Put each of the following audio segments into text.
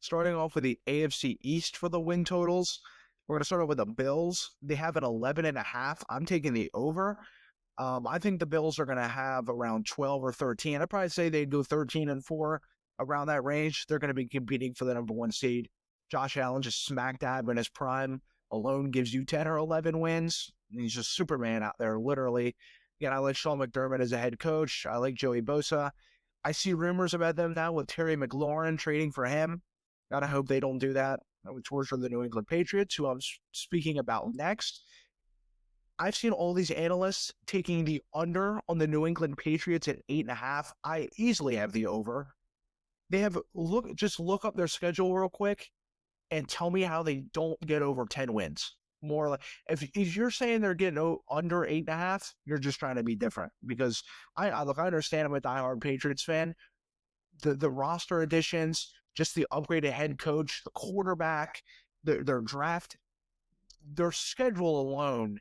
Starting off with the AFC East for the win totals. We're going to start off with the Bills. They have an 11.5. I'm taking the over. I think the Bills are going to have around 12 or 13. I'd probably say they'd go 13-4, around that range. They're going to be competing for the number one seed. Josh Allen just smack dab in his prime alone gives you 10 or 11 wins. He's just Superman out there, literally. Again, I like Sean McDermott as a head coach. I like Joey Bosa. I see rumors about them now with Terry McLaurin trading for him. Gotta hope they don't do that. That would torture the New England Patriots, who I'm speaking about next. I've seen all these analysts taking the under on the New England Patriots at 8.5. I easily have the over. They have just look up their schedule real quick and tell me how they don't get over 10 wins. More like if you're saying they're getting under 8.5, you're just trying to be different. Because I understand I'm a diehard Patriots fan. The roster additions, just the upgraded head coach, the quarterback, their draft, their schedule alone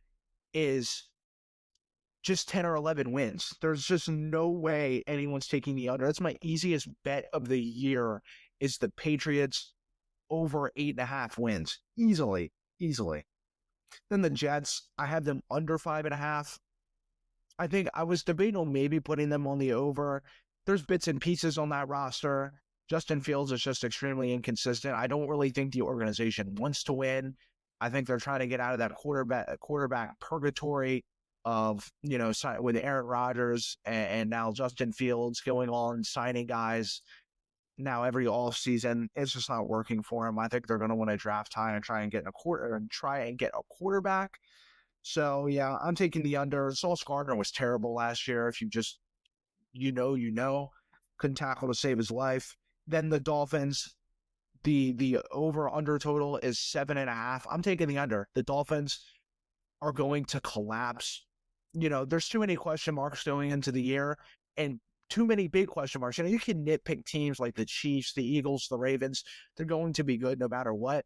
is just 10 or 11 wins. There's just no way anyone's taking the under. That's my easiest bet of the year, is the Patriots over 8.5 wins. Easily. Then the Jets, I have them under 5.5. I think I was debating on maybe putting them on the over. There's bits and pieces on that roster. Justin Fields is just extremely inconsistent. I don't really think the organization wants to win. I think they're trying to get out of that quarterback purgatory of, with Aaron Rodgers and now Justin Fields going on signing guys now every off season. It's just not working for him. I think they're going to want to draft high and try and get a quarterback. So yeah, I'm taking the under. Sauce Gardner was terrible last year. If you just, couldn't tackle to save his life. Then the Dolphins, the over-under total is 7.5. I'm taking the under. The Dolphins are going to collapse. There's too many question marks going into the year and too many big question marks. You can nitpick teams like the Chiefs, the Eagles, the Ravens. They're going to be good no matter what.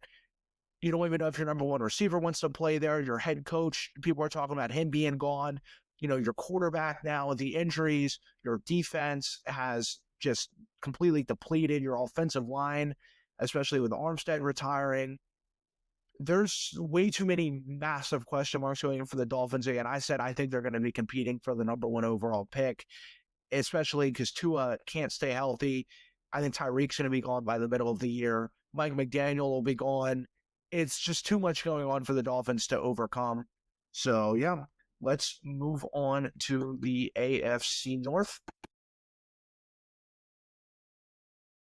You don't even know if your number one receiver wants to play there. Your head coach, people are talking about him being gone. Your quarterback now with the injuries. Your defense has just completely depleted. Your offensive line, especially with Armstead retiring. There's way too many massive question marks going in for the Dolphins. And I said I think they're going to be competing for the number one overall pick, especially because Tua can't stay healthy. I think Tyreek's going to be gone by the middle of the year. Mike McDaniel will be gone. It's just too much going on for the Dolphins to overcome. So, yeah, let's move on to the AFC North.